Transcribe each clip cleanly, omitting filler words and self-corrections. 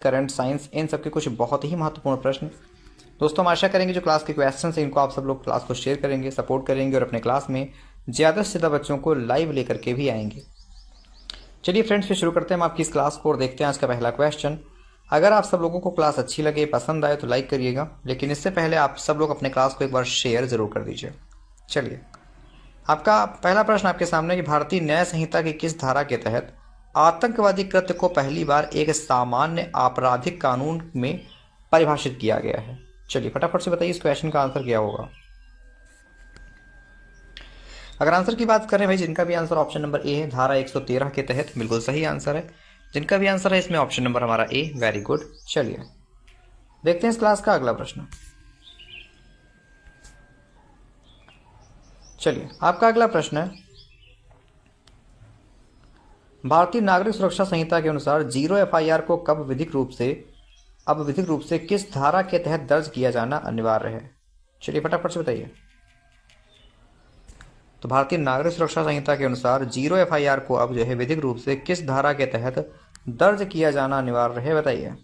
Current science, इन सब के कुछ बहुत ही महत्वपूर्ण प्रश्न। दोस्तों, हम आशा करेंगे जो क्लास के क्वेश्चन हैं इनको आप सब लोग क्लास को शेयर करेंगे, सपोर्ट करेंगे और अपने क्लास में ज़्यादा से ज़्यादा बच्चों को लाइव लेकर के भी आएंगे। चलिए फ्रेंड्स, फिर शुरू करते हैं हम आपकी इस क्लास को और देखते हैं आज का पहला क्वेश्चन। अगर आप सब लोगों को क्लास अच्छी लगे, पसंद आए तो लाइक करिएगा, लेकिन इससे पहले आप सब लोग अपने क्लास को एक बार शेयर जरूर कर दीजिए। चलिए, आपका पहला प्रश्न आपके सामने कि भारतीय न्याय संहिता की किस धारा के तहत आतंकवादी कृत्य को पहली बार एक सामान्य आपराधिक कानून में परिभाषित किया गया है। चलिए फटाफट से बताइए इस क्वेश्चन का आंसर क्या होगा। अगर आंसर की बात करें भाई, जिनका भी आंसर ऑप्शन नंबर ए है, धारा 113 के तहत, बिल्कुल सही आंसर है। जिनका भी आंसर है इसमें ऑप्शन नंबर हमारा ए, वेरी गुड। चलिए देखते हैं इस क्लास का अगला प्रश्न। चलिए, आपका अगला प्रश्न है, भारतीय नागरिक सुरक्षा संहिता के अनुसार जीरो एफआईआर को कब विधिक रूप से किस धारा के तहत दर्ज किया जाना अनिवार्य है। चलिए फटाफट से बताइए। तो भारतीय नागरिक सुरक्षा संहिता के अनुसार जीरो एफआईआर को अब जो है विधिक रूप से किस धारा के तहत दर्ज किया जाना अनिवार्य है, बताइए।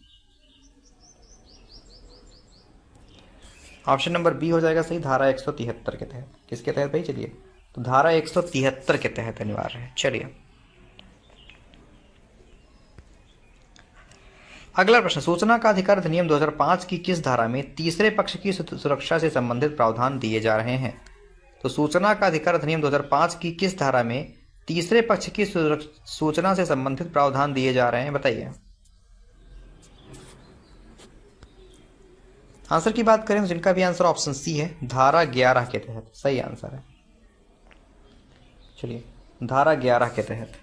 ऑप्शन नंबर बी हो जाएगा सही, धारा 173 के तहत। किसके तहत भाई? चलिए, तो धारा 173 के तहत अनिवार्य है। चलिए अगला प्रश्न, सूचना का अधिकार अधिनियम 2005 की किस धारा में तीसरे पक्ष की सुरक्षा से संबंधित प्रावधान दिए जा रहे हैं। तो सूचना का अधिकार अधिनियम 2005 की किस धारा में तीसरे पक्ष की सूचना से संबंधित प्रावधान दिए जा रहे हैं, बताइए। आंसर की बात करें तो जिनका भी आंसर ऑप्शन सी है, धारा 11 के तहत, सही आंसर है। चलिए, धारा 11 के तहत।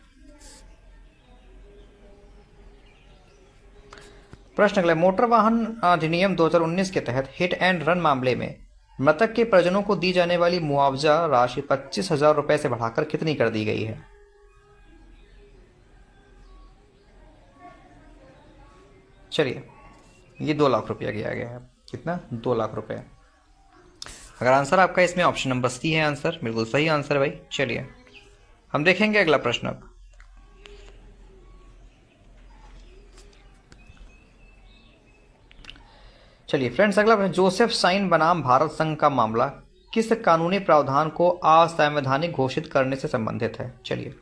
प्रश्न अगला, मोटर वाहन अधिनियम 2019 के तहत हिट एंड रन मामले में मृतक के परिजनों को दी जाने वाली मुआवजा राशि 25,000 रुपए से बढ़ाकर कितनी कर दी गई है। चलिए, ये 2 लाख रुपया किया गया है। कितना? 2 लाख रुपए। अगर आंसर आपका इसमें ऑप्शन नंबर सी है आंसर, बिल्कुल सही आंसर है भाई। चलिए हम देखेंगे अगला प्रश्न अब। चलिए फ्रेंड्स, अगला प्रश्न, जोसेफ स्टाइन बनाम भारत संघ का मामला किस कानूनी प्रावधान को असंवैधानिक घोषित करने से संबंधित है। चलिए,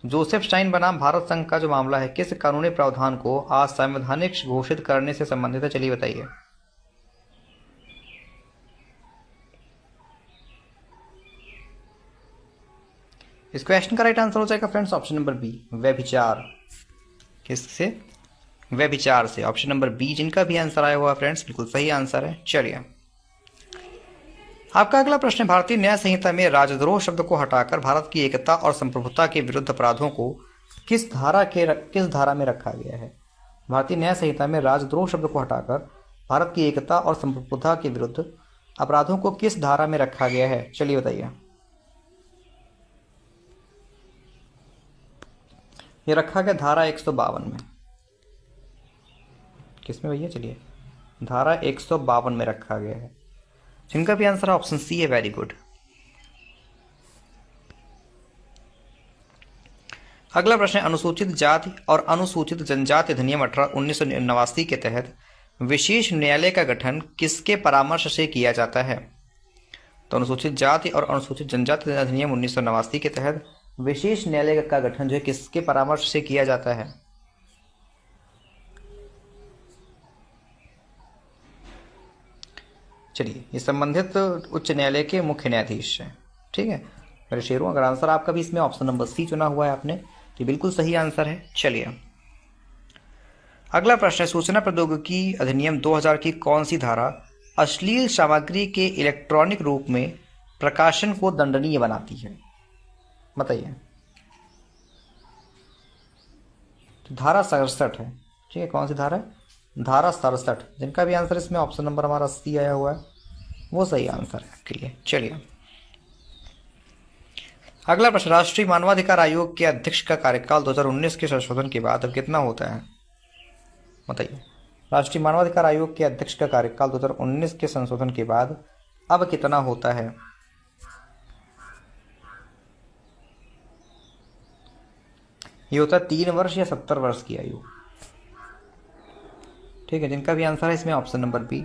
जोसेफ स्टाइन बनाम भारत संघ का जो मामला है किस कानूनी प्रावधान को असंवैधानिक घोषित करने से संबंधित है, चलिए बताइए। इस क्वेश्चन का राइट आंसर हो जाएगा फ्रेंड्स ऑप्शन नंबर बी, व्यभिचार। किससे? व्यभिचार से। ऑप्शन नंबर बी जिनका भी आंसर आया हुआ फ्रेंड्स, बिल्कुल सही आंसर है। चलिए, आपका अगला प्रश्न है, भारतीय न्याय संहिता में राजद्रोह शब्द को हटाकर भारत की एकता और संप्रभुता के विरुद्ध अपराधों को किस धारा में रखा गया है। भारतीय न्याय संहिता में राजद्रोह शब्द को हटाकर भारत की एकता और संप्रभुता के विरुद्ध अपराधों को किस धारा में रखा गया है, चलिए बताइए। ये रखा गया धारा 152 में। किसमें भैया? चलिए, धारा 152 में रखा गया है। जिनका भी आंसर ऑप्शन सी है, वेरी गुड। अगला प्रश्न है, अनुसूचित जाति और अनुसूचित जनजाति अधिनियम 1989 के तहत विशेष न्यायालय का गठन किसके परामर्श से किया जाता है। तो अनुसूचित जाति और अनुसूचित जनजाति अधिनियम 1989 के तहत विशेष न्यायालय का गठन जो है किसके परामर्श से किया जाता है। चलिए, ये संबंधित उच्च न्यायालय के मुख्य न्यायाधीश हैं। ठीक है मेरे शेरों, अगर आंसर आपका भी इसमें ऑप्शन नंबर सी चुना हुआ है आपने, तो बिल्कुल सही आंसर है। चलिए अगला प्रश्न है, सूचना प्रौद्योगिकी अधिनियम 2000 की कौन सी धारा अश्लील सामग्री के इलेक्ट्रॉनिक रूप में प्रकाशन को दंडनीय बनाती है, बताइए। तो धारा 67 है। ठीक है, कौन सी धारा है? धारा 67। जिनका भी आंसर इसमें ऑप्शन नंबर हमारा सी आया हुआ है वो सही आंसर है आपके लिए। चलिए अगला प्रश्न, राष्ट्रीय मानवाधिकार आयोग के अध्यक्ष का कार्यकाल 2019 के संशोधन के बाद अब कितना होता है, बताइए। राष्ट्रीय मानवाधिकार आयोग के अध्यक्ष का कार्यकाल 2019 के संशोधन के बाद अब कितना होता है। ये होता है 3 वर्ष या 70 वर्ष की आयु। ठीक है, जिनका भी आंसर है इसमें ऑप्शन नंबर बी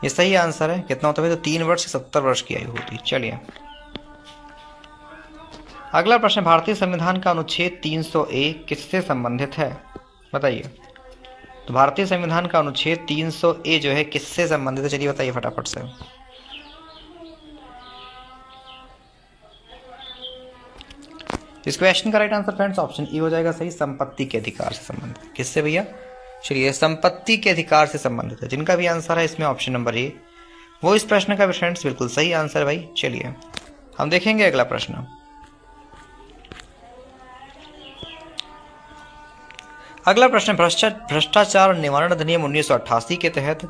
ये सही आंसर है। कितना होता है तो 3 वर्ष से 70 वर्ष की आयु होती है। चलिए अगला प्रश्न, भारतीय संविधान का अनुच्छेद 300A किससे संबंधित है? बताइए। तो भारतीय संविधान का अनुच्छेद 300A जो है किससे संबंधित है? चलिए बताइए फटाफट से। इस क्वेश्चन का right answer friends option E हो जाएगा सही, संपत्ति के अधिकार से संबंधित। किससे भैया? चलिए संपत्ति के अधिकार से संबंधित है। जिनका भी आंसर है इसमें ऑप्शन नंबर ए वो इस प्रश्न का भी फ्रेंड्स बिल्कुल सही आंसर है भाई। चलिए हम देखेंगे अगला प्रश्न। अगला प्रश्न, भ्रष्टाचार निवारण अधिनियम 1988 के तहत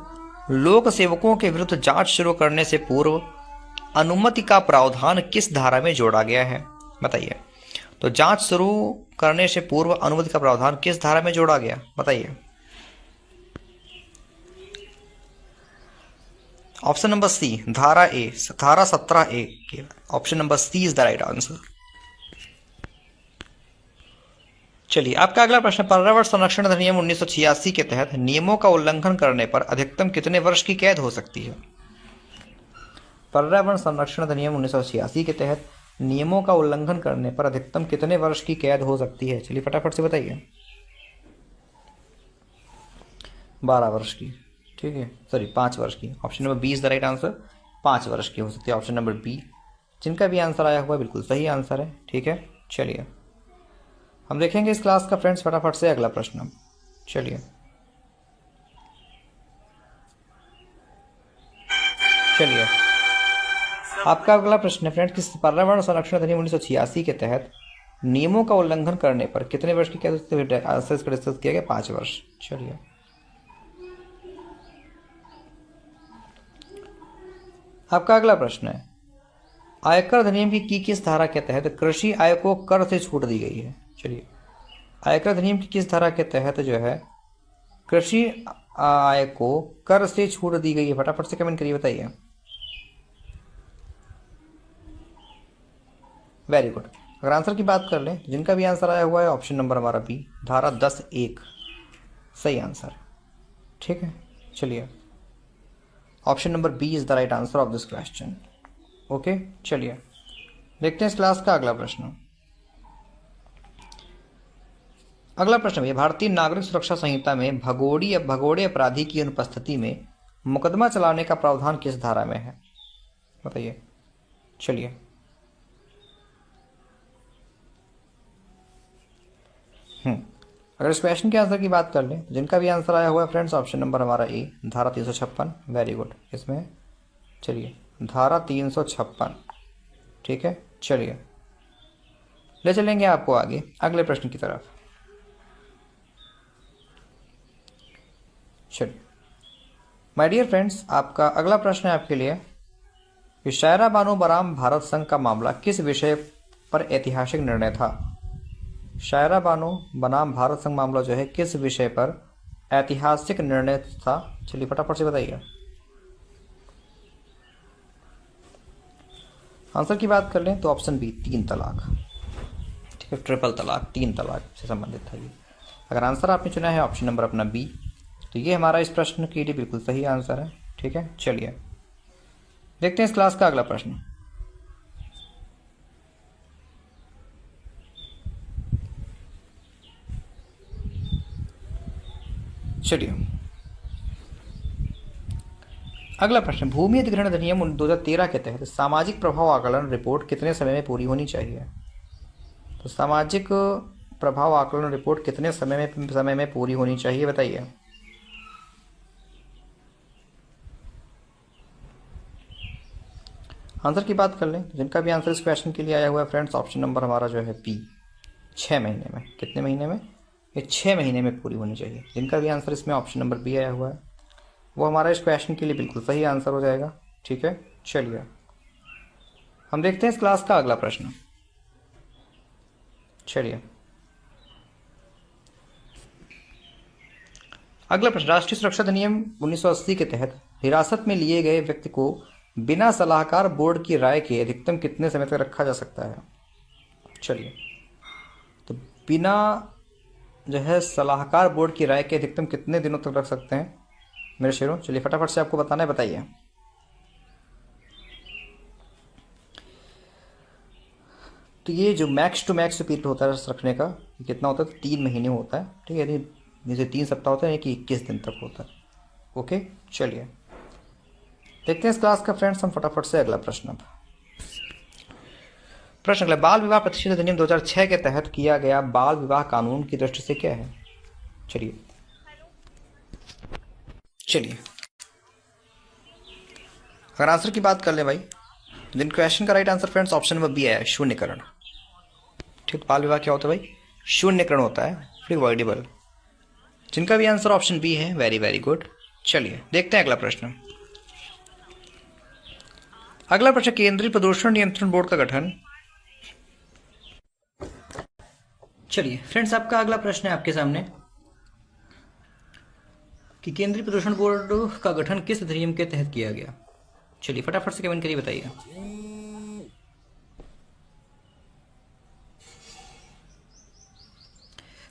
लोक सेवकों के विरुद्ध जांच शुरू करने से पूर्व अनुमति का प्रावधान किस धारा में जोड़ा गया है? बताइए। तो जांच शुरू करने से पूर्व अनुमति का प्रावधान किस धारा में जोड़ा गया? बताइए। ऑप्शन नंबर सी धारा 17A। Option number C is the right answer. चलिए आपका अगला प्रश्न, पर्यावरण संरक्षण अधिनियम 1986 के तहत नियमों का उल्लंघन करने पर अधिकतम कितने वर्ष की कैद हो सकती है? पर्यावरण संरक्षण अधिनियम 1986 के तहत नियमों का उल्लंघन करने पर अधिकतम कितने वर्ष की कैद हो सकती है? चलिए फटाफट से बताइए। 12 वर्ष की। ठीक है, सॉरी 5 वर्ष की। Option number B is the right answer, 5 वर्ष की हो सकती है। ऑप्शन नंबर बी जिनका भी आंसर आया हुआ बिल्कुल सही आंसर है। ठीक है, चलिए हम देखेंगे इस क्लास का फ्रेंड्स फटाफट से अगला प्रश्न। चलिए चलिए आपका अगला प्रश्न है फ्रेंड्स, किस पर्यावरण संरक्षण अधिनियम 1986 के तहत नियमों का उल्लंघन करने पर कितने वर्ष की कैद? आंसर इसका डिस्कस किया गया 5 वर्ष। चलिए आपका अगला प्रश्न है, आयकर अधिनियम की किस धारा के तहत कृषि आय को कर से छूट दी गई है? चलिए आयकर अधिनियम की किस धारा के तहत जो है कृषि आय को कर से छूट दी गई है? फटाफट से कमेंट करिए, बताइए। Very good. अगर आंसर की बात कर लें तो जिनका भी आंसर आया हुआ है ऑप्शन नंबर हमारा बी धारा 10(1) सही आंसर। ठीक है, चलिए option number B is the right answer of this question. Okay, चलिए देखते हैं इस क्लास का अगला प्रश्न। अगला प्रश्न है, भारतीय नागरिक सुरक्षा संहिता में भगोड़े अपराधी की अनुपस्थिति में मुकदमा चलाने का प्रावधान किस धारा में है? बताइए। चलिए अगर इस क्वेश्चन के आंसर की बात कर लें, जिनका भी आंसर आया हुआ है फ्रेंड्स ऑप्शन नंबर हमारा ए धारा 356। Very good. इसमें चलिए धारा 356। ठीक है, चलिए ले चलेंगे आपको आगे अगले प्रश्न की तरफ। चलिए माय डियर फ्रेंड्स, आपका अगला प्रश्न है आपके लिए कि शायरा बानो बनाम भारत संघ का मामला किस विषय पर ऐतिहासिक निर्णय था? शायरा बानो बनाम भारत संघ मामला जो है किस विषय पर ऐतिहासिक निर्णय था? चलिए फटाफट से बताइए। आंसर की बात कर लें तो ऑप्शन बी 3 तलाक। ठीक है, ट्रिपल तलाक, 3 तलाक से संबंधित था ये। अगर आंसर आपने चुना है ऑप्शन नंबर अपना बी तो ये हमारा इस प्रश्न के लिए बिल्कुल सही आंसर है। ठीक है, चलिए देखते हैं इस क्लास का अगला प्रश्न। चलिए अगला प्रश्न, भूमि अधिग्रहण अधिनियम 2013 के तहत सामाजिक प्रभाव आकलन रिपोर्ट कितने समय में पूरी होनी चाहिए? तो सामाजिक प्रभाव आकलन रिपोर्ट कितने समय में पूरी होनी चाहिए? बताइए। आंसर की बात कर लें, जिनका भी आंसर इस क्वेश्चन के लिए आया हुआ है फ्रेंड्स ऑप्शन नंबर हमारा जो है बी 6 महीने में। कितने महीने में? ये 6 महीने में पूरी होनी चाहिए। जिनका भी आंसर इसमें ऑप्शन नंबर बी आया हुआ है वो हमारा इस क्वेश्चन के लिए बिल्कुल सही आंसर हो जाएगा। ठीक है, चलिए हम देखते हैं इस क्लास का अगला प्रश्न। चलिए अगला प्रश्न, राष्ट्रीय सुरक्षा अधिनियम 1980 के तहत हिरासत में लिए गए व्यक्ति को बिना सलाहकार बोर्ड की राय के अधिकतम कितने समय तक रखा जा सकता है? चलिए तो बिना जो है सलाहकार बोर्ड की राय के अधिकतम कितने दिनों तक रख सकते हैं मेरे शेरों? चलिए फटाफट से आपको बताना है, बताइए। तो ये जो मैक्स टू मैक्स पीरियड होता है रखने का, ये कितना होता है? 3 महीने होता है, ठीक है। जैसे 3 सप्ताह होता है कि 21 दिन तक होता है। ओके, चलिए देखते हैं इस क्लास का फ्रेंड्स हम फटाफट से अगला प्रश्न। अब प्रश्न अगला, बाल विवाह प्रतिषेध अधिनियम 2006 के तहत किया गया बाल विवाह कानून की दृष्टि से क्या है? चलिए चलिए अगर आंसर की बात कर ले भाई, जिन क्वेश्चन का right answer friends option number B है, शून्यकरण। ठीक, बाल विवाह क्या होता है भाई? शून्यकरण होता है, फ्री अवॉइडेबल। जिनका भी आंसर ऑप्शन बी है, वेरी वेरी गुड। चलिए देखते हैं अगला प्रश्न। अगला प्रश्न, केंद्रीय प्रदूषण नियंत्रण बोर्ड का गठन। चलिए फ्रेंड्स, आपका अगला प्रश्न है आपके सामने कि केंद्रीय प्रदूषण बोर्ड का गठन किस अधिनियम के तहत किया गया? चलिए फटाफट से कमेंट करिए, बताइए।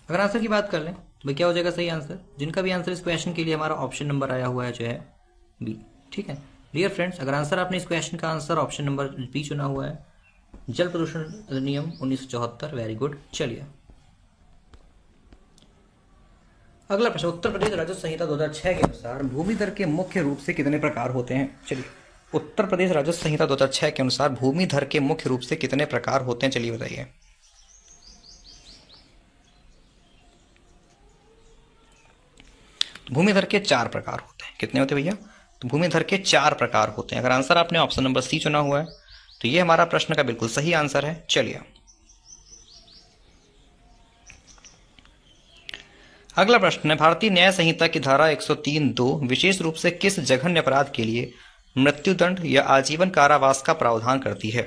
अगर आंसर की बात कर लें तो भाई क्या हो जाएगा सही आंसर? जिनका भी आंसर इस क्वेश्चन के लिए हमारा ऑप्शन नंबर आया हुआ है जो है बी। ठीक है डियर फ्रेंड्स, अगर आंसर आपने इस क्वेश्चन का आंसर ऑप्शन नंबर बी चुना हुआ है, जल प्रदूषण अधिनियम 1974, वेरी गुड। चलिए अगला प्रश्न, उत्तर प्रदेश राजस्व संहिता 2006 के अनुसार भूमि दर के मुख्य रूप से कितने प्रकार होते हैं? चलिए उत्तर प्रदेश राजस्व संहिता 2006 के अनुसार भूमि दर के मुख्य रूप से कितने प्रकार होते हैं? चलिए बताइए। भूमि दर के 4 प्रकार होते हैं। कितने होते हैं भैया? तो भूमि दर के 4 प्रकार होते हैं। अगर आंसर आपने ऑप्शन नंबर सी चुना हुआ है तो ये हमारा प्रश्न का बिल्कुल सही आंसर है। चलिए अगला प्रश्न है, भारतीय न्याय संहिता की धारा 103(2) विशेष रूप से किस जघन्य अपराध के लिए मृत्युदंड या आजीवन कारावास का प्रावधान करती है?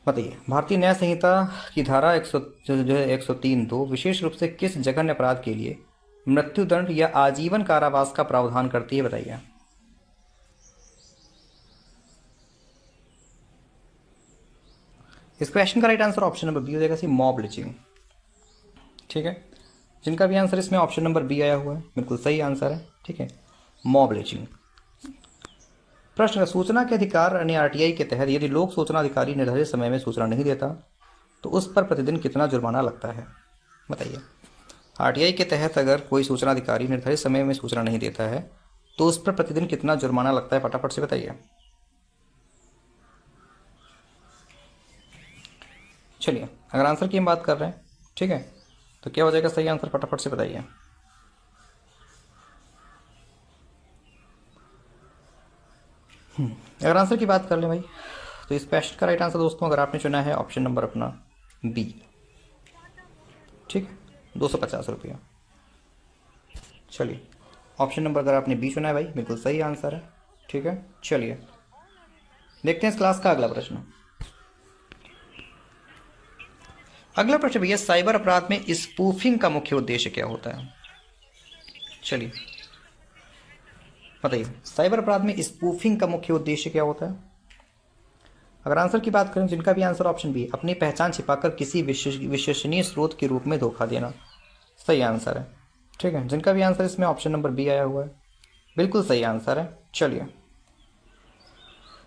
बताइए, भारतीय न्याय संहिता की धारा 103(2) विशेष रूप से किस जघन्य अपराध के लिए मृत्युदंड या आजीवन कारावास का प्रावधान करती है? बताइए। इस क्वेश्चन का right answer option number B हो जाएगा, मॉब लिंचिंग। ठीक है, जिनका भी आंसर इसमें ऑप्शन नंबर बी आया हुआ है बिल्कुल सही आंसर है। ठीक है, मॉब लिंचिंग। प्रश्न, सूचना के अधिकार यानी आरटीआई के तहत यदि लोक सूचना अधिकारी निर्धारित समय में सूचना नहीं देता तो उस पर प्रतिदिन कितना जुर्माना लगता है? बताइए। आरटीआई के तहत अगर कोई सूचना अधिकारी निर्धारित समय में सूचना नहीं देता है तो उस पर प्रतिदिन कितना जुर्माना लगता है? फटाफट से बताइए। चलिए अगर आंसर की हम बात कर रहे हैं, ठीक है, तो क्या हो जाएगा सही आंसर? फटाफट से बताइए। अगर आंसर की बात कर लें भाई तो इस क्वेश्चन का राइट आंसर दोस्तों अगर आपने चुना है ऑप्शन नंबर अपना बी। ठीक है, 250 रुपया। चलिए ऑप्शन नंबर अगर आपने बी चुना है भाई बिल्कुल सही आंसर है। ठीक है, चलिए देखते हैं इस क्लास का अगला प्रश्न। अगला प्रश्न भैया, साइबर अपराध में स्पूफिंग का मुख्य उद्देश्य क्या होता है? चलिए बताइए, साइबर अपराध में स्पूफिंग का मुख्य उद्देश्य क्या होता है? अगर आंसर की बात करें, जिनका भी आंसर ऑप्शन बी, अपनी पहचान छिपाकर किसी विश्वसनीय स्रोत के रूप में धोखा देना, सही आंसर है। ठीक है, जिनका भी आंसर इसमें ऑप्शन नंबर बी आया हुआ है बिल्कुल सही आंसर है। चलिए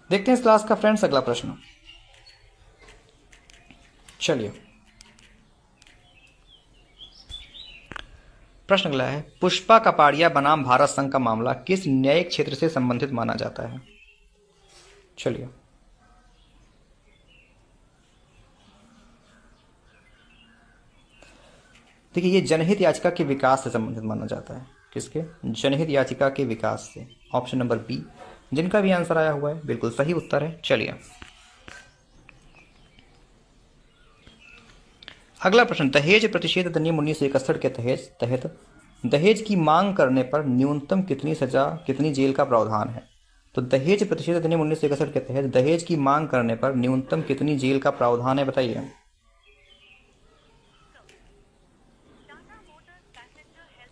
देखते हैं इस क्लास का फ्रेंड्स अगला प्रश्न। चलिए प्रश्न अगला है, पुष्पा कपाड़िया बनाम भारत संघ का मामला किस न्यायिक क्षेत्र से संबंधित माना जाता है? चलिए देखिए, ये जनहित याचिका के विकास से संबंधित माना जाता है। किसके? जनहित याचिका के विकास से। Option number B. जिनका भी आंसर आया हुआ है बिल्कुल सही उत्तर है। चलिए अगला प्रश्न, दहेज प्रतिषेध अधिनियम 1961 के तहत दहेज की मांग करने पर न्यूनतम कितनी सजा कितनी जेल का प्रावधान है? तो दहेज प्रतिषेध अधिनियम 1961 के तहत दहेज की मांग करने पर न्यूनतम कितनी जेल का प्रावधान है? बताइए।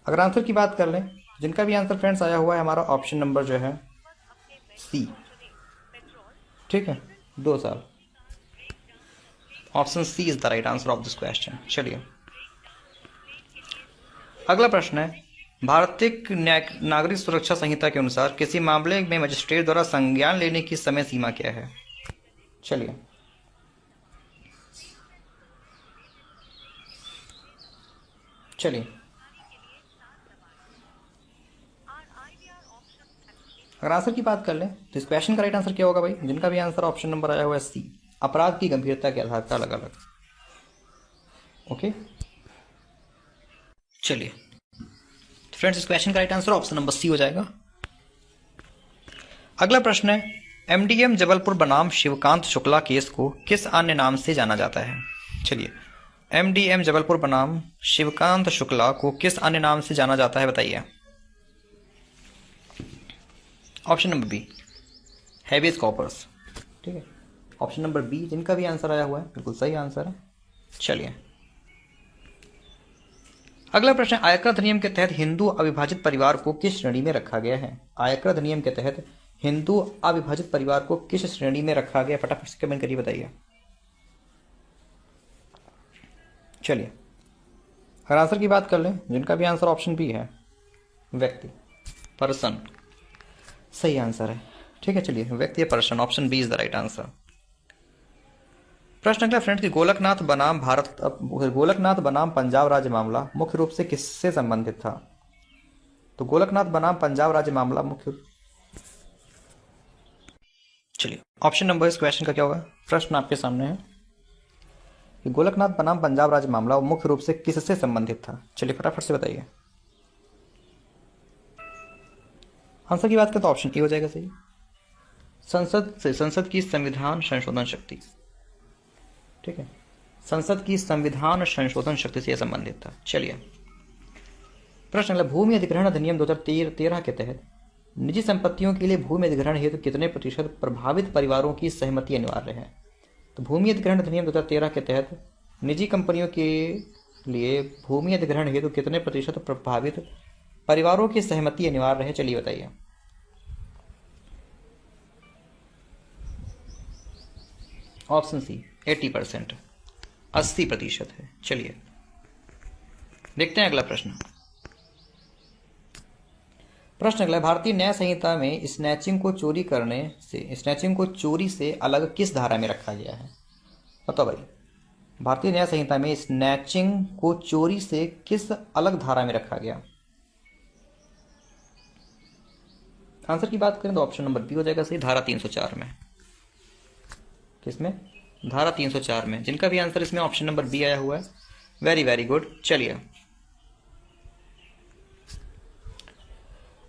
अगर आंसर की बात कर लें, जिनका भी आंसर फ्रेंड्स आया हुआ है हमारा ऑप्शन नंबर जो है सी। ठीक है, 2 साल। Option C is the right answer of this question. चलिए अगला प्रश्न है, भारतीय नागरिक सुरक्षा संहिता के अनुसार किसी मामले में मजिस्ट्रेट द्वारा संज्ञान लेने की समय सीमा क्या है? चलिए, अगर आंसर की बात कर लें तो इस क्वेश्चन का राइट आंसर क्या होगा भाई? जिनका भी आंसर ऑप्शन नंबर आया हुआ है सी, अपराध की गंभीरता के आधार पर अलग अलग। ओके, चलिए फ्रेंड्स, इस क्वेश्चन का right answer option number C हो जाएगा। अगला प्रश्न है, एमडीएम जबलपुर बनाम शिवकांत शुक्ला केस को किस अन्य नाम से जाना जाता है? चलिए, एमडीएम जबलपुर बनाम शिवकांत शुक्ला को किस अन्य नाम से जाना जाता है, बताइए। Option number B, habeas corpus. ठीक है, ऑप्शन नंबर बी, जिनका भी आंसर आया हुआ है बिल्कुल सही आंसर है। चलिए, अगला प्रश्न, आयकर अधिनियम के तहत हिंदू अविभाजित परिवार को किस श्रेणी में रखा गया है? आयकर अधिनियम के तहत हिंदू अविभाजित परिवार को किस श्रेणी में रखा गया? फटाफट से कमेंट करिए, बताइए। चलिए, अगर आंसर की बात कर लें, जिनका भी आंसर ऑप्शन बी है, व्यक्ति, पर्सन, सही आंसर है। ठीक है, चलिए, व्यक्ति या person, option B is the right answer. प्रश्न अगला फ्रेंड की, गोलकनाथ बनाम पंजाब राज्य मामला मुख्य रूप से किससे संबंधित था? तो गोलकनाथ बनाम पंजाब राज्य मामला मुख्य, चलिए ऑप्शन नंबर इस क्वेश्चन का क्या होगा? प्रश्न आपके सामने है कि गोलकनाथ बनाम पंजाब राज्य मामला मुख्य रूप से किससे संबंधित था? चलिए फटाफट से बताइए। आंसर की बात करें तो ऑप्शन ए हो जाएगा सही, संसद की संविधान संशोधन शक्ति। ठीक है, संसद की संविधान संशोधन शक्ति से संबंधित था। चलिए, प्रश्न अगला, भूमि अधिग्रहण अधिनियम 2013 के तहत निजी संपत्तियों के लिए भूमि अधिग्रहण हेतु कितने प्रतिशत प्रभावित परिवारों की सहमति अनिवार्य है? तो भूमि अधिग्रहण अधिनियम 2013 के तहत निजी कंपनियों के लिए भूमि अधिग्रहण हेतु कितने प्रतिशत प्रभावित परिवारों की सहमति अनिवार्य है? चलिए बताइए। ऑप्शन सी, 80%, 80% है। चलिए देखते हैं अगला प्रश्न। प्रश्न अगला, भारतीय न्याय संहिता में स्नैचिंग को चोरी से अलग किस धारा में रखा गया है? बताओ भाई, भारतीय न्याय संहिता में स्नैचिंग को चोरी से किस अलग धारा में रखा गया? आंसर की बात करें तो ऑप्शन नंबर बी हो जाएगा सही, धारा 304 में। किसमें? धारा 304 में। जिनका भी आंसर इसमें ऑप्शन नंबर बी आया हुआ है, वेरी वेरी गुड। चलिए,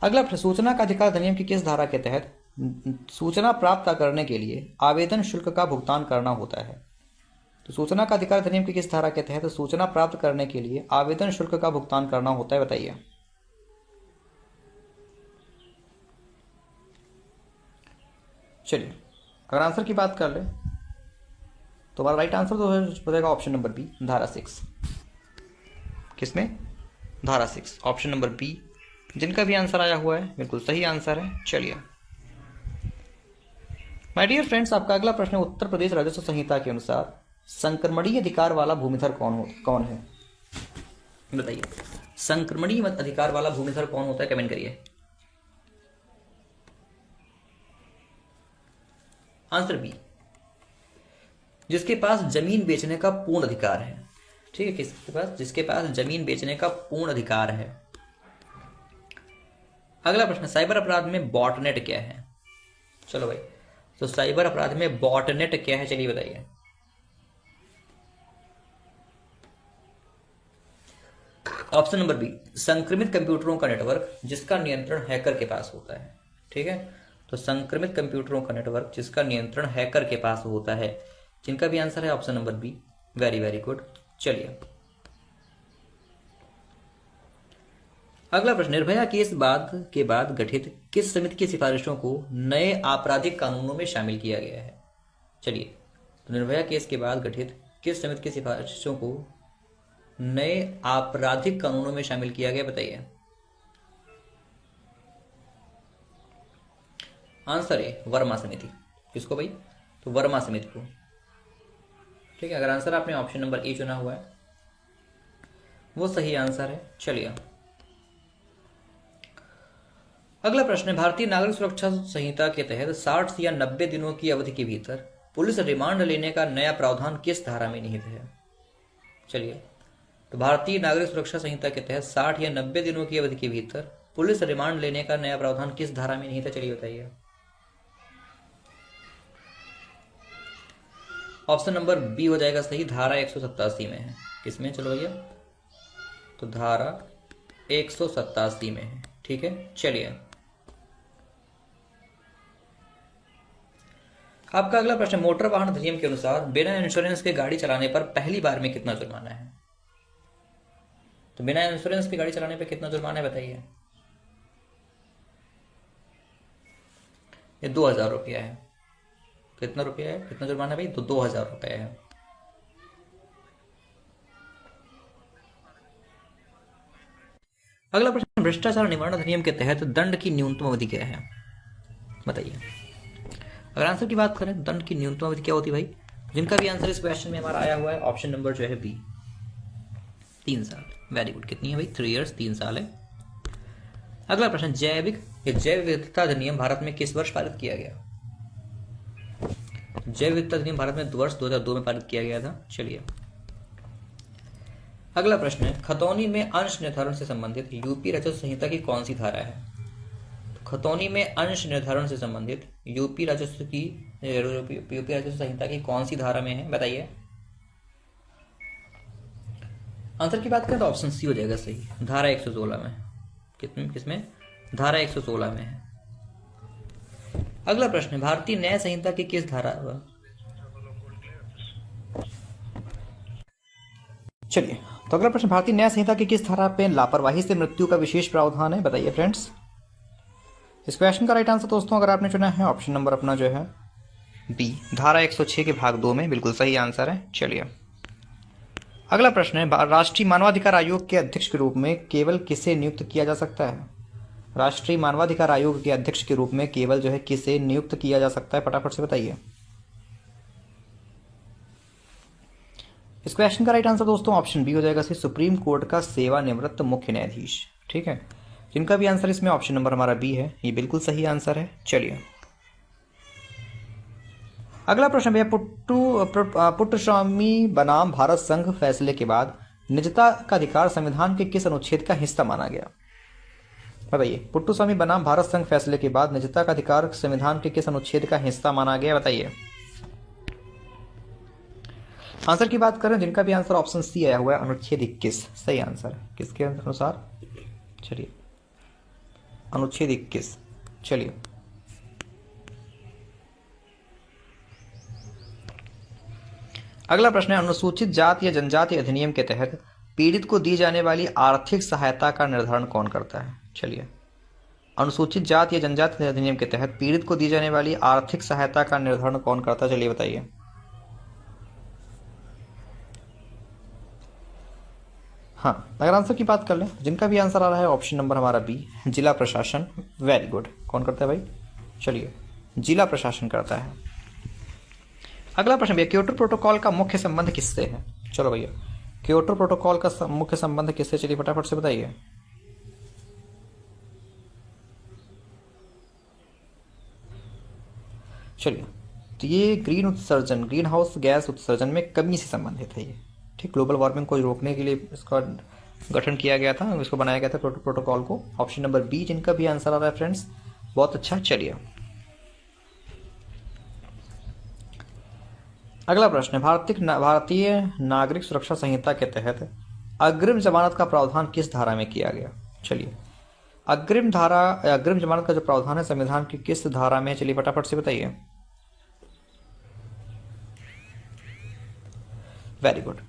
अगला प्रश्न, सूचना का अधिकार अधिनियम की किस धारा के तहत सूचना प्राप्त करने के लिए आवेदन शुल्क का भुगतान करना होता है? तो सूचना का अधिकार अधिनियम की किस धारा के तहत सूचना प्राप्त करने के लिए आवेदन शुल्क का भुगतान करना होता है? बताइए। चलिए, अगर आंसर की बात कर ले तो हमारा राइट आंसर तो हो जाएगा ऑप्शन नंबर बी, धारा 6। किसमें? धारा 6, ऑप्शन नंबर बी। जिनका भी आंसर आया हुआ है बिल्कुल सही आंसर है। चलिए माय डियर फ्रेंड्स, आपका अगला प्रश्न, उत्तर प्रदेश राजस्व संहिता के अनुसार संक्रमणीय अधिकार वाला भूमिधर कौन है? बताइए, संक्रमणीय अधिकार वाला भूमिधर कौन होता है? कमेंट करिए। आंसर बी, जिसके पास जमीन बेचने का पूर्ण अधिकार है। ठीक है, किसके पास? जिसके पास जमीन बेचने का पूर्ण अधिकार है। अगला प्रश्न, साइबर अपराध में बॉटनेट क्या है? चलो भाई, तो साइबर अपराध में बॉटनेट क्या है? चलिए बताइए। ऑप्शन नंबर बी, संक्रमित कंप्यूटरों का नेटवर्क जिसका नियंत्रण हैकर के पास होता है। ठीक है, तो संक्रमित कंप्यूटरों का नेटवर्क जिसका नियंत्रण हैकर के पास होता है। जिनका भी आंसर है option number B, very very good. चलिए, अगला प्रश्न, निर्भया केस के बाद गठित किस समिति की सिफारिशों को नए आपराधिक कानूनों में शामिल किया गया है? चलिए, तो निर्भया केस के बाद गठित किस समिति की सिफारिशों को नए आपराधिक कानूनों में शामिल किया गया? बताइए। आंसर है वर्मा समिति। किसको भाई? तो वर्मा समिति को। ठीक है, अगर आंसर आपने ऑप्शन नंबर ए चुना हुआ है वो सही आंसर है। चलिए अगला प्रश्न है, भारतीय नागरिक सुरक्षा संहिता के तहत 60 या 90 दिनों की अवधि के भीतर पुलिस रिमांड लेने का नया प्रावधान किस धारा में निहित है? चलिए, तो भारतीय नागरिक सुरक्षा संहिता के तहत 60 या 90 दिनों की अवधि के भीतर पुलिस रिमांड लेने का नया प्रावधान किस धारा में निहित है? चलिए बताइए। ऑप्शन नंबर बी हो जाएगा सही, धारा 187 में है। किसमें? चलो भैया, तो धारा 187 में है। ठीक है, चलिए आपका अगला प्रश्न, मोटर वाहन अधिनियम के अनुसार बिना इंश्योरेंस के गाड़ी चलाने पर पहली बार में कितना जुर्माना है? तो बिना इंश्योरेंस के गाड़ी चलाने पर कितना जुर्माना है बताइए। ये 2000 रुपया है। कितना रुपया है, कितना जुर्माना है भाई? तो 2000 रुपया है। अगला प्रश्न, भ्रष्टाचार निवारण अधिनियम के तहत दंड की न्यूनतम अवधि क्या है? बताइए। अगर आंसर की बात करें, दंड की न्यूनतम अवधि क्या होती है भाई? जिनका भी आंसर इस क्वेश्चन में हमारा आया हुआ है, ऑप्शन नंबर जो है बी, 3 साल। Very good. कितनी है भाई? 3 ईयर्स, 3 साल है। अगला प्रश्न, जैव विविधता अधिनियम भारत में किस वर्ष पारित किया गया? जैव विविधता अधिनियम भारत में वर्ष 2002 में पारित किया गया था। चलिए अगला प्रश्न है, खतौनी में अंश निर्धारण से संबंधित यूपी राजस्व संहिता की कौन सी धारा है? तो खतौनी में अंश निर्धारण से संबंधित यूपी राजस्व संहिता की कौन सी धारा में है? बताइए। आंसर की बात करें तो ऑप्शन सी हो जाएगा सही, धारा 116 में। किसमें? धारा 116 में है। अगला प्रश्न है, भारतीय न्याय संहिता की किस धारा? चलिए, तो अगला प्रश्न, भारतीय न्याय संहिता की किस धारा पे लापरवाही से मृत्यु का विशेष प्रावधान है? बताइए फ्रेंड्स। इस क्वेश्चन का राइट आंसर दोस्तों अगर आपने चुना है ऑप्शन नंबर अपना जो है बी, धारा 106 के भाग 2 में बिल्कुल सही आंसर है। चलिए अगला प्रश्न है, राष्ट्रीय मानवाधिकार आयोग के अध्यक्ष के रूप में केवल किसे नियुक्त किया जा सकता है? राष्ट्रीय मानवाधिकार आयोग के अध्यक्ष के रूप में केवल जो है किसे नियुक्त किया जा सकता है? फटाफट से बताइए। इस क्वेश्चन का राइट आंसर दोस्तों ऑप्शन बी हो जाएगा, सुप्रीम कोर्ट का सेवानिवृत्त मुख्य न्यायाधीश। ठीक है, जिनका भी आंसर इसमें ऑप्शन नंबर हमारा बी है, ये बिल्कुल सही आंसर है। चलिए अगला प्रश्न भैया, पुट्टस्वामी बनाम भारत संघ फैसले के बाद निजता का अधिकार संविधान के किस अनुच्छेद का हिस्सा माना गया? बताइए। पुट्टस्वामी बनाम भारत संघ फैसले के बाद निजता का अधिकार संविधान के किस अनुच्छेद का हिस्सा माना गया? बताइए। आंसर की बात करें, जिनका भी आंसर ऑप्शन सी आया हुआ है, अनुच्छेद 21 सही आंसर है। किसके अनुसार? चलिए अनुच्छेद 21। चलिए अगला प्रश्न है, अनुसूचित जाति या जनजाति अधिनियम के तहत पीड़ित को दी जाने वाली आर्थिक सहायता का निर्धारण कौन करता है? चलिए, अनुसूचित जाति या जनजाति अधिनियम के तहत पीड़ित को दी जाने वाली आर्थिक सहायता का निर्धारण कौन करता है? चलिए बताइए। हाँ, अगर आंसर की बात कर लें, जिनका भी आंसर आ रहा है ऑप्शन नंबर हमारा बी, जिला प्रशासन। Very good. कौन करता है भाई? चलिए, जिला प्रशासन करता है। अगला प्रश्न भैया, क्योटो प्रोटोकॉल का मुख्य संबंध किससे है? चलो भैया, क्योटो प्रोटोकॉल का मुख्य संबंध किससे? चलिए फटाफट से बताइए। चलिए, तो ये ग्रीन हाउस गैस उत्सर्जन में कमी से संबंधित है। ये ठीक, ग्लोबल वार्मिंग को रोकने के लिए इसका गठन किया गया था, इसको बनाया गया था प्रोटोकॉल को। ऑप्शन नंबर बी, जिनका भी आंसर आ रहा है फ्रेंड्स, बहुत अच्छा। चलिए अगला प्रश्न है, भारतीय नागरिक सुरक्षा संहिता के तहत अग्रिम जमानत का प्रावधान किस धारा में किया गया? चलिए, अग्रिम जमानत का जो प्रावधान है संविधान की किस धारा में? चलिए फटाफट से बताइए। वेरी गुड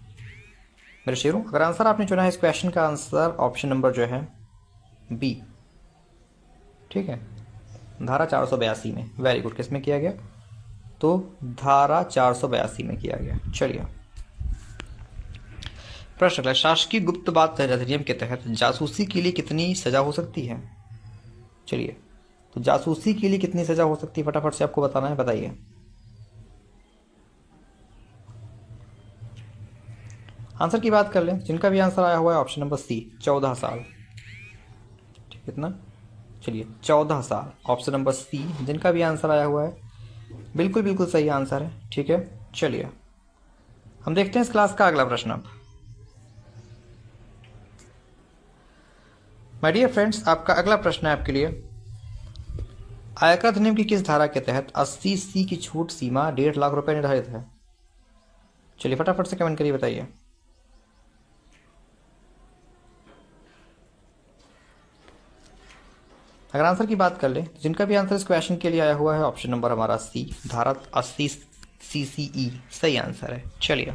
मेरे शेरों, अगर आंसर आपने चुना है इस क्वेश्चन का आंसर ऑप्शन नंबर जो है बी। ठीक है, धारा 482 में। Very good. किस में किया गया? तो धारा 482 में किया गया। चलिए प्रश्न अगला, शासकीय गुप्त बात अधिनियम के तहत जासूसी के लिए कितनी सजा हो सकती है? चलिए, तो जासूसी के लिए कितनी सजा हो सकती है फटाफट से आपको बताना है। बताइए। आंसर की बात कर लें, जिनका भी आंसर आया हुआ है ऑप्शन नंबर सी, 14 साल। कितना? चलिए 14 साल, ऑप्शन नंबर सी। जिनका भी आंसर आया हुआ है बिल्कुल बिल्कुल सही आंसर है। ठीक है, चलिए हम देखते हैं इस क्लास का अगला प्रश्न अब। माय डियर फ्रेंड्स, आपका अगला प्रश्न है आपके लिए, आयकर अधिनियम की किस धारा के तहत 80 सी की छूट सीमा 1.5 लाख रुपए निर्धारित है? चलिए फटाफट से कमेंट करिए, बताइए। अगर आंसर की बात कर ले तो जिनका भी आंसर इस क्वेश्चन के लिए आया हुआ है ऑप्शन नंबर हमारा सी, धारा 80 CCE सही आंसर है। चलिए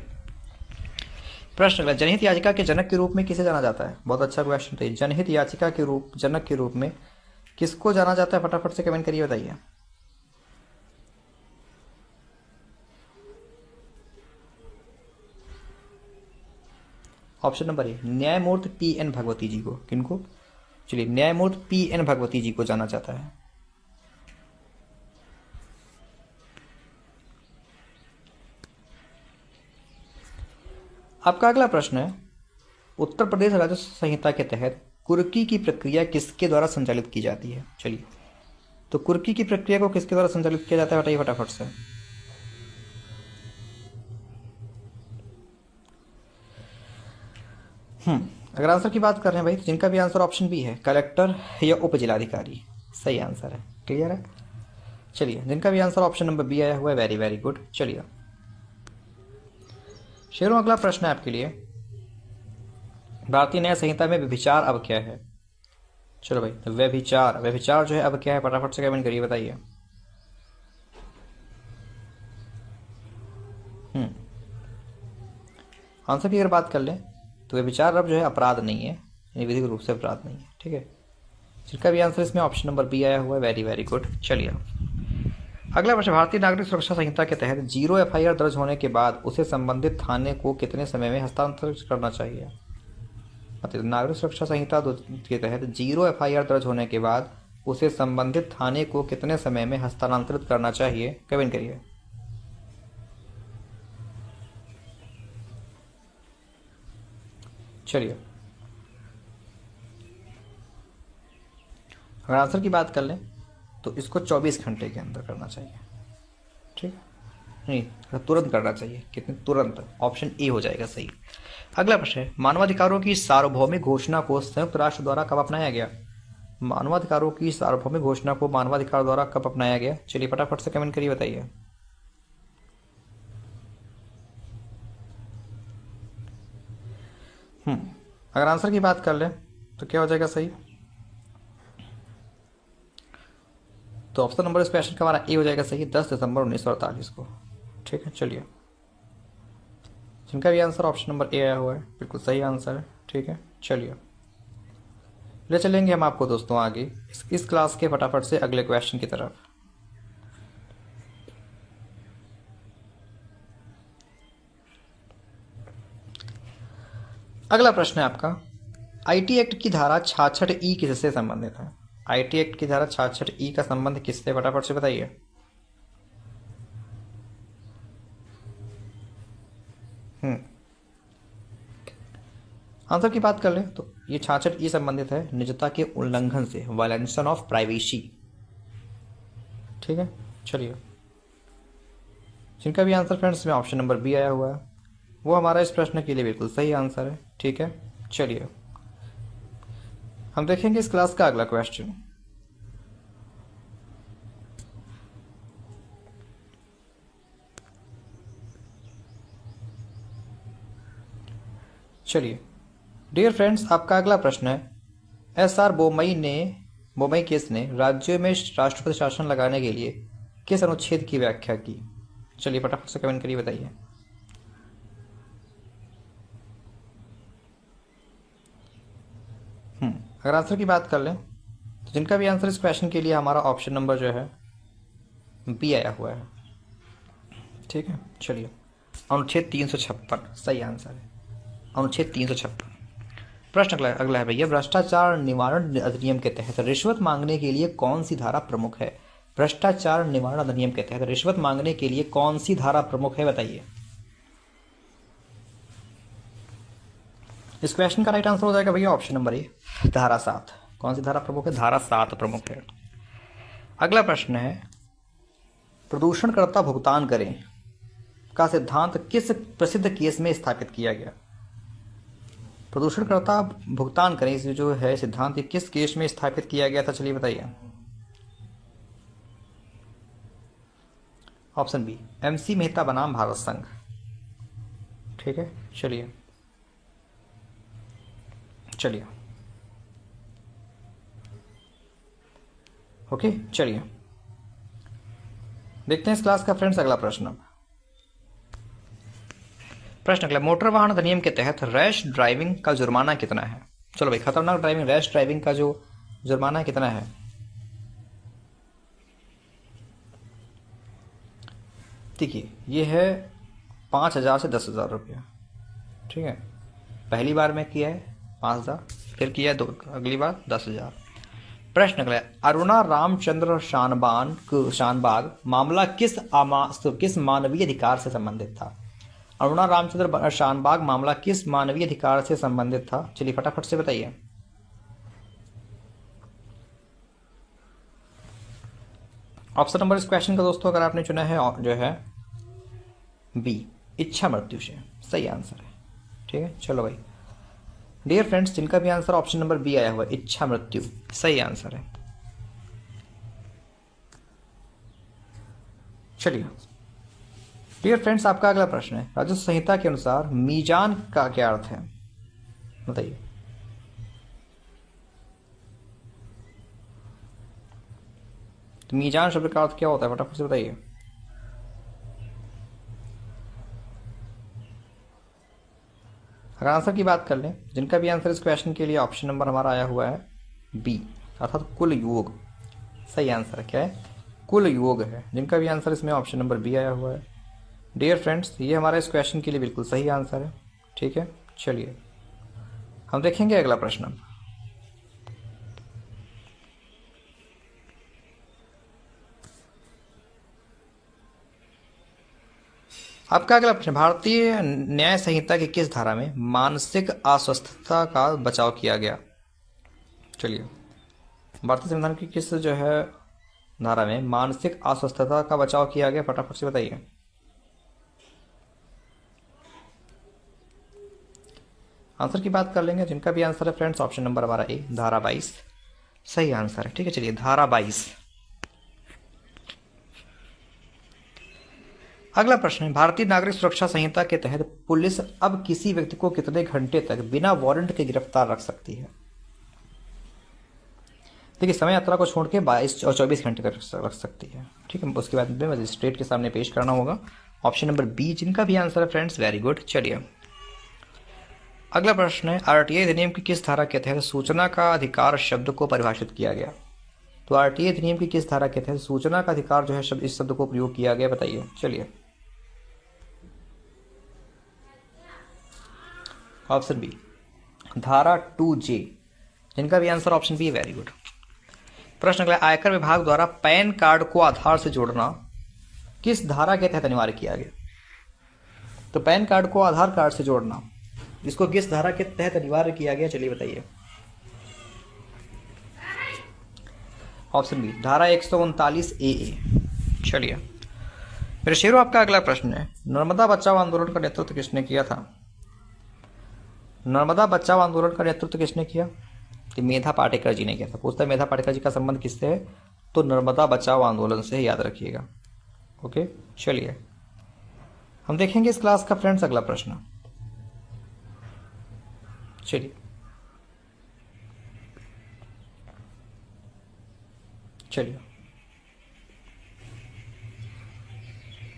प्रश्न अगला, जनहित याचिका के जनक के रूप में किसे जाना जाता है? बहुत अच्छा क्वेश्चन था। जनहित याचिका के जनक के रूप में किसको जाना जाता है? फटाफट से कमेंट करिए, बताइए। ऑप्शन नंबर ए, न्यायमूर्ति PN भगवती जी को। किनको? चलिए न्यायमूर्ति PN भगवती जी को जाना जाता है। आपका अगला प्रश्न है, उत्तर प्रदेश राजस्व संहिता के तहत कुर्की की प्रक्रिया किसके द्वारा संचालित की जाती है? चलिए तो कुर्की की प्रक्रिया को किसके द्वारा संचालित किया जाता है, बताइए फटाफट से। अगर आंसर की बात कर रहे हैं भाई तो जिनका भी आंसर ऑप्शन बी है, कलेक्टर या उप जिलाधिकारी सही आंसर है। क्लियर है? चलिए जिनका भी आंसर ऑप्शन नंबर बी आया हुआ है, वेरी वेरी गुड। चलिए शेरों अगला प्रश्न है आपके लिए, भारतीय न्याय संहिता में व्यभिचार अब क्या है? चलो भाई तो व्यभिचार जो है अब क्या है, फटाफट से कमेंट करिए, बताइए। आंसर की अगर बात कर लें तो व्यभिचार अब जो है अपराध नहीं है, यानी विधिक रूप से अपराध नहीं है। ठीक है, जिनका भी आंसर इसमें ऑप्शन नंबर बी आया हुआ है, वेरी वेरी गुड। चलिए अगला प्रश्न, भारतीय नागरिक सुरक्षा संहिता के तहत 0 FIR दर्ज होने के बाद उसे संबंधित थाने को कितने समय में हस्तांतरित करना चाहिए? मतलब नागरिक सुरक्षा संहिता के तहत 0 FIR दर्ज होने के बाद उसे संबंधित थाने को कितने समय में हस्तांतरित करना चाहिए? कमेंट करिए। चलिए अगर आंसर की बात कर लें तो इसको 24 घंटे के अंदर करना चाहिए। ठीक है, नहीं तुरंत करना चाहिए। कितने? तुरंत। ऑप्शन ए हो जाएगा सही। अगला प्रश्न है, मानवाधिकारों की सार्वभौमिक घोषणा को संयुक्त राष्ट्र द्वारा कब अपनाया गया? मानवाधिकारों की सार्वभौमिक घोषणा को मानवाधिकार द्वारा कब अपनाया गया? चलिए फटाफट से कमेंट करिए, बताइए। अगर आंसर की बात कर लें तो क्या हो जाएगा सही? तो ऑप्शन नंबर इस क्वेश्चन का हमारा ए हो जाएगा सही, 10 दिसंबर 1948 को। ठीक है, चलिए जिनका भी आंसर ऑप्शन नंबर ए आया हुआ है बिल्कुल सही आंसर है। ठीक है, चलिए ले चलेंगे हम आपको दोस्तों आगे इस क्लास के फटाफट से अगले क्वेश्चन की तरफ। अगला प्रश्न है आपका, IT एक्ट की धारा 66E किससे संबंधित है? IT एक्ट की धारा 66E का संबंध किससे, फटाफट से बताइए। आंसर की बात कर ले तो ये 66E संबंधित है निजता के उल्लंघन से, वायलेशन ऑफ प्राइवेसी। ठीक है, चलिए जिनका भी आंसर फ्रेंड्स में ऑप्शन नंबर बी आया हुआ है वो हमारा इस प्रश्न के लिए बिल्कुल सही आंसर है। ठीक है, चलिए हम देखेंगे इस क्लास का अगला क्वेश्चन। चलिए डियर फ्रेंड्स, आपका अगला प्रश्न है, SR बोमई केस ने राज्यों में राष्ट्रपति शासन लगाने के लिए किस अनुच्छेद की व्याख्या की? चलिए फटाफट से कमेंट करिए, बताइए। अगर आंसर की बात कर लें तो जिनका भी आंसर इस क्वेश्चन के लिए हमारा ऑप्शन नंबर जो है बी आया हुआ है। ठीक है, चलिए अनुच्छेद 356 सही आंसर है, अनुच्छेद 356। प्रश्न अगला है भैया, भ्रष्टाचार निवारण अधिनियम के तहत रिश्वत मांगने के लिए कौन सी धारा प्रमुख है? भ्रष्टाचार निवारण अधिनियम के तहत रिश्वत मांगने के लिए कौन सी धारा प्रमुख है, बताइए। इस क्वेश्चन का राइट आंसर हो जाएगा भैया ऑप्शन नंबर ए, धारा 7। कौन सी धारा प्रमुख है? धारा 7 प्रमुख है। अगला प्रश्न है, प्रदूषणकर्ता भुगतान करें का सिद्धांत किस प्रसिद्ध केस में स्थापित किया गया? प्रदूषणकर्ता भुगतान करें इस जो है सिद्धांत, ये किस केस में स्थापित किया गया था? चलिए बताइए। ऑप्शन बी, MC मेहता बनाम भारत संघ। ठीक है, चलिए चलिए ओके, चलिए देखते हैं इस क्लास का फ्रेंड्स अगला प्रश्न। प्रश्न अगला, मोटर वाहन अधिनियम के तहत रैश ड्राइविंग का जुर्माना कितना है? चलो भाई, खतरनाक ड्राइविंग, रैश ड्राइविंग का जो जुर्माना कितना है? देखिए, ये है 5,000 से 10,000 रुपया। ठीक है, पहली बार में किया है 5,000, फिर किया है अगली बार 10,000। प्रश्न अगला, अरुणा रामचंद्र शानबाग मामला किस मानवीय अधिकार से संबंधित था? अरुणा रामचंद्र शानबाग मामला किस मानवीय अधिकार से संबंधित था? चलिए फटाफट से बताइए। ऑप्शन नंबर इस क्वेश्चन का दोस्तों अगर आपने चुना है जो है बी, इच्छा मृत्यु से, सही आंसर है। ठीक है, चलो भाई डियर फ्रेंड्स, जिनका भी आंसर ऑप्शन नंबर बी आया हुआ है, इच्छा मृत्यु, सही आंसर है। चलिए डियर फ्रेंड्स, आपका अगला प्रश्न है, राजस्व संहिता के अनुसार मीजान का क्या अर्थ है? बताइए। तो मीजान शब्द का अर्थ क्या होता है? फटाफट से बताइए। अगर आंसर की बात कर लें, जिनका भी आंसर इस क्वेश्चन के लिए ऑप्शन नंबर हमारा आया हुआ है बी, अर्थात कुल योग, सही आंसर है। क्या है? कुल योग है। जिनका भी आंसर इसमें ऑप्शन नंबर बी आया हुआ है डियर फ्रेंड्स, ये हमारा इस क्वेश्चन के लिए बिल्कुल सही आंसर है। ठीक है, चलिए हम देखेंगे अगला प्रश्न। आपका अगला प्रश्न, भारतीय न्याय संहिता की किस धारा में मानसिक अस्वस्थता का बचाव किया गया? चलिए, भारतीय संविधान की किस जो है धारा में मानसिक अस्वस्थता का बचाव किया गया? फटाफट से बताइए। आंसर की बात कर लेंगे, जिनका भी आंसर है फ्रेंड्स ऑप्शन नंबर हमारा ए, धारा 22, सही आंसर है। ठीक है, चलिए धारा 22। अगला प्रश्न है, भारतीय नागरिक सुरक्षा संहिता के तहत पुलिस अब किसी व्यक्ति को कितने घंटे तक बिना वारंट के गिरफ्तार रख सकती है? देखिए, समय यात्रा को छोड़ के 22 और 24 घंटे तक रख सकती है। ठीक है, उसके बाद में मजिस्ट्रेट के सामने पेश करना होगा। ऑप्शन नंबर बी, जिनका भी आंसर है फ्रेंड्स वेरी गुड। चलिए अगला प्रश्न है, RTI अधिनियम की किस धारा के तहत सूचना का अधिकार शब्द को परिभाषित किया गया? तो RTI अधिनियम की किस धारा के तहत सूचना का अधिकार जो है शब्द, इस शब्द को प्रयोग किया गया? बताइए। चलिए ऑप्शन बी, धारा 2J, जिनका भी answer option B, very good. प्रश्न अगला, आयकर विभाग द्वारा पैन कार्ड को आधार से जोड़ना किस धारा के तहत अनिवार्य किया गया? तो पैन कार्ड को आधार कार्ड से जोड़ना, इसको किस धारा के तहत अनिवार्य किया गया? चलिए बताइए। ऑप्शन बी, धारा 139AA। चलिए मेरे शेरों, आपका अगला प्रश्न है, नर्मदा बचाओ आंदोलन का नेतृत्व किसने किया था? नर्मदा बचाओ आंदोलन का नेतृत्व किसने किया? तो मेधा पाटेकर जी ने किया था। पूछता है मेधा पाटेकर जी का संबंध किससे है? तो नर्मदा बचाओ आंदोलन से, याद रखिएगा। ओके, चलिए हम देखेंगे इस क्लास का फ्रेंड्स अगला प्रश्न। चलिए चलिए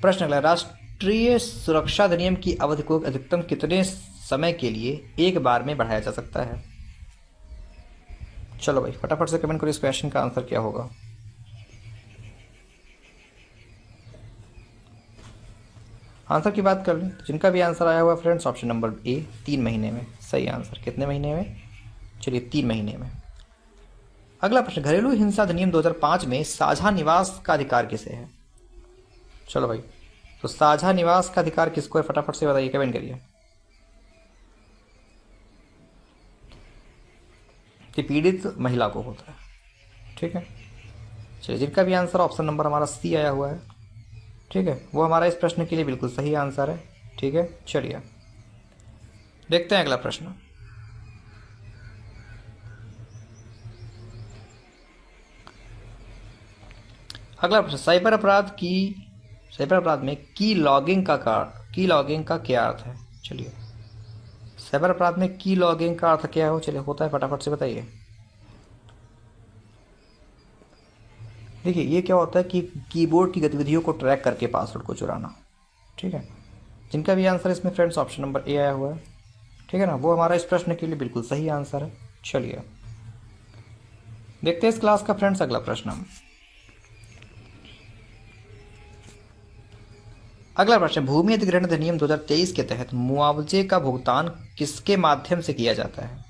प्रश्न अगला, राष्ट्रीय सुरक्षा अधिनियम की अवधि को अधिकतम कितने समय के लिए एक बार में बढ़ाया जा सकता है? चलो भाई फटाफट से कमेंट करो, इस क्वेश्चन का आंसर क्या होगा? आंसर की बात कर लें, तो जिनका भी आंसर आया हुआ फ्रेंड्स ऑप्शन नंबर ए, 3 महीने में, सही आंसर। कितने महीने में? चलिए 3 महीने में। अगला प्रश्न, घरेलू हिंसा अधिनियम 2005 में साझा निवास का अधिकार किसे है? चलो भाई, तो साझा निवास का अधिकार किसको है? फटाफट से बताइए, कमेंट करिए। कि पीड़ित महिला को होता है। ठीक है, चलिए जिनका भी आंसर ऑप्शन नंबर हमारा सी आया हुआ है, ठीक है, वो हमारा इस प्रश्न के लिए बिल्कुल सही आंसर है। ठीक है, चलिए देखते हैं अगला प्रश्न। अगला प्रश्न, साइबर अपराध में की लॉगिंग का क्या अर्थ है? चलिए, साइबर अपराध में की लॉगिंग का अर्थ क्या हो, चलिए होता है, फटाफट से बताइए। देखिए, ये क्या होता है कि कीबोर्ड की गतिविधियों को ट्रैक करके पासवर्ड को चुराना। ठीक है, जिनका भी आंसर इसमें फ्रेंड्स ऑप्शन नंबर ए आया हुआ है, ठीक है ना, वो हमारा इस प्रश्न के लिए बिल्कुल सही आंसर है। चलिए देखते हैं इस क्लास का फ्रेंड्स अगला प्रश्न। अगला प्रश्न, भूमि अधिग्रहण अधिनियम 2023 के तहत मुआवजे का भुगतान किसके माध्यम से किया जाता है?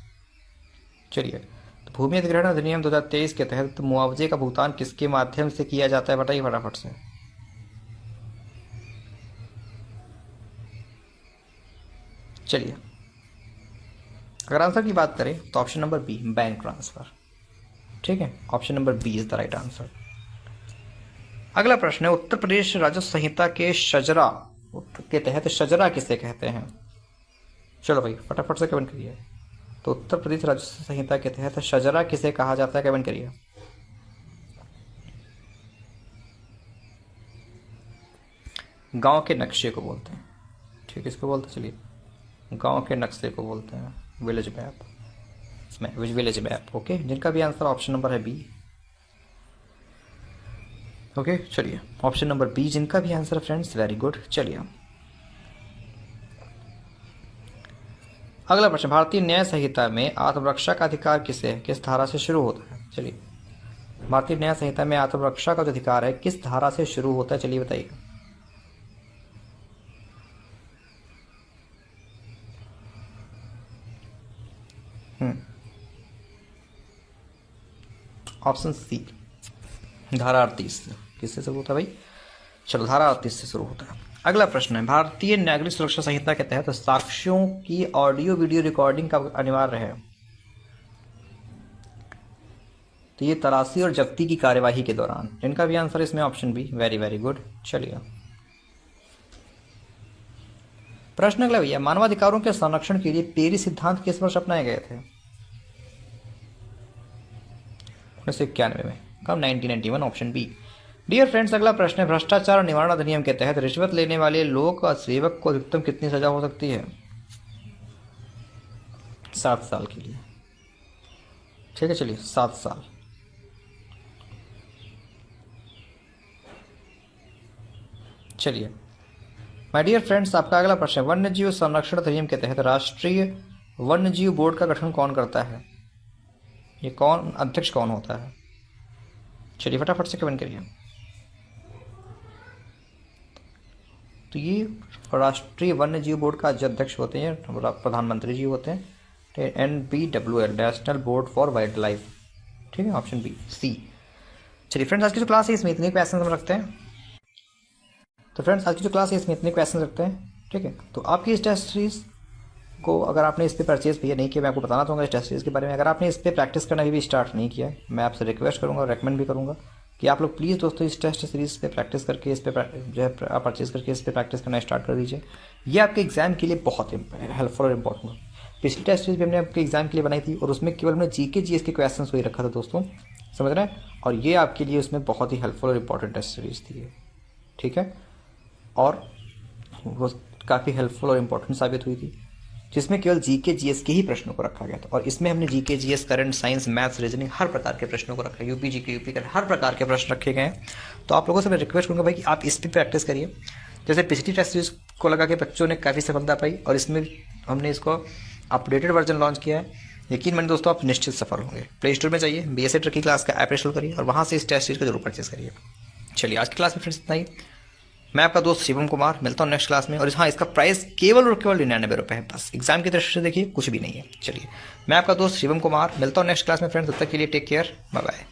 चलिए, तो भूमि अधिग्रहण अधिनियम 2023 के तहत मुआवजे का भुगतान किसके माध्यम से किया जाता है, बताइए फटाफट से। चलिए, अगर आंसर की बात करें तो option number B, bank transfer. ठीक है, option number B is the right answer. अगला प्रश्न है, उत्तर प्रदेश राजस्व संहिता के शजरा के तहत शजरा किसे कहते हैं? चलो भाई फटाफट से कमेंट करिए। तो उत्तर प्रदेश राजस्व संहिता के तहत शजरा किसे कहा जाता है, कमेंट करिए। गांव के नक्शे को बोलते हैं। ठीक है, इसको बोलते, चलिए गांव के नक्शे को बोलते हैं, विलेज मैप, इसमें विलेज मैप। ओके, जिनका भी आंसर ऑप्शन नंबर है बी। ओके, चलिए ऑप्शन नंबर बी जिनका भी आंसर फ्रेंड्स, वेरी गुड। चलिए अगला प्रश्न, भारतीय न्याय संहिता में आत्मरक्षा का अधिकार किस धारा से शुरू होता है? चलिए, भारतीय न्याय संहिता में आत्मरक्षा का जो अधिकार है किस धारा से शुरू होता है, चलिए बताइए। ऑप्शन सी, धारा 38 से। किससे शुरू होता है भाई? चलो, धारा 38 से शुरू होता है। अगला प्रश्न है, भारतीय नागरिक सुरक्षा संहिता के तहत साक्ष्यों की ऑडियो वीडियो रिकॉर्डिंग का अनिवार्य है? तो ये तलाशी और जब्ती की कार्यवाही के दौरान। जिनका भी आंसर इसमें option B, very very good. चलिए प्रश्न अगला भैया, मानवाधिकारों के संरक्षण के लिए पेरिस सिद्धांत किस वर्ष अपनाए गए थे? 1991 में। कब? 1991, ऑप्शन बी। डियर फ्रेंड्स, अगला प्रश्न है, भ्रष्टाचार निवारण अधिनियम के तहत रिश्वत लेने वाले लोक सेवक को अधिकतम कितनी सजा हो सकती है? 7 साल के लिए। ठीक है, चलिए 7 साल। चलिए माय डियर फ्रेंड्स, आपका अगला प्रश्न है, वन्य जीव संरक्षण अधिनियम के तहत राष्ट्रीय वन्य जीव बोर्ड का गठन कौन करता है? ये कौन अध्यक्ष कौन होता है? चलिए फटाफट से कमेंट करिए। तो ये राष्ट्रीय वन्य जीव बोर्ड का अध्यक्ष होते हैं, प्रधानमंत्री जी होते हैं, NBWL, national board for wild life. ठीक है, ऑप्शन बी, सी। चलिए फ्रेंड्स, आज की जो क्लास है इसमें इतने क्वेश्चन हम रखते हैं। तो फ्रेंड्स, आज की जो क्लास है इसमें इतने क्वेश्चन रखते हैं। ठीक है, तो आपकी इस टेस्ट सीरीज को अगर आपने इस पर परचेज भैया नहीं किया, मैं आपको बताना चाहूँगा इस टेस्ट सीरीज के बारे में। अगर आपने इस पर प्रैक्टिस करना भी स्टार्ट नहीं किया, मैं आपसे रिक्वेस्ट करूँगा और रेकमेंड भी करूँगा कि आप लोग प्लीज़ दोस्तों इस टेस्ट सीरीज पे प्रैक्टिस करके, इस पे जो है परचेज करके इस पे प्रैक्टिस करना स्टार्ट कर दीजिए। ये आपके एग्जाम के लिए बहुत हेल्पफुल और इम्पोर्टेंट है। पिछली टेस्ट सीरीज भी हमने आपके एग्जाम के लिए बनाई थी और उसमें केवल हमने जीके जीएस के क्वेश्चन को ही रखा था दोस्तों, समझ रहे हैं, और ये आपके लिए उसमें बहुत ही हेल्पफुल और इम्पोर्टेंट टेस्ट सीरीज थी। ठीक है, और वो काफ़ी हेल्पफुल और इम्पोर्टेंट साबित हुई थी, जिसमें केवल जीके जीएस के ही प्रश्नों को रखा गया था। और इसमें हमने GK GS, current, science, maths, reasoning, हर प्रकार के प्रश्नों को रखा है। यूपी जीके, यूपी करंट, हर प्रकार के प्रश्न रखे गए हैं। तो आप लोगों से मैं रिक्वेस्ट करूँगा भाई कि आप इस पर प्रैक्टिस करिए। जैसे पिछली टेस्ट सीरीज को लगा के बच्चों ने काफ़ी सफलता पाई और इसमें हमने इसको अपडेटेड वर्जन लॉन्च किया है। यकीन मानिए दोस्तों, आप निश्चित सफल होंगे। प्ले स्टोर में जाइए, BSA ट्रिकी क्लास का ऐप इंस्टॉल करिए और वहाँ से इस टेस्ट सीरीज को जरूर परचेज करिए। चलिए, आज की क्लास में फ्रेंड्स इतना ही। मैं आपका दोस्त शिवम कुमार, मिलता हूँ नेक्स्ट क्लास में। और हाँ, इसका प्राइस केवल और केवल 99 रुपये है, बस एग्जाम की दृष्टि से देखिए कुछ भी नहीं है। चलिए, मैं आपका दोस्त शिवम कुमार, मिलता हूँ नेक्स्ट क्लास में फ्रेंड्स। तब तक के लिए टेक केयर, बाय बाय।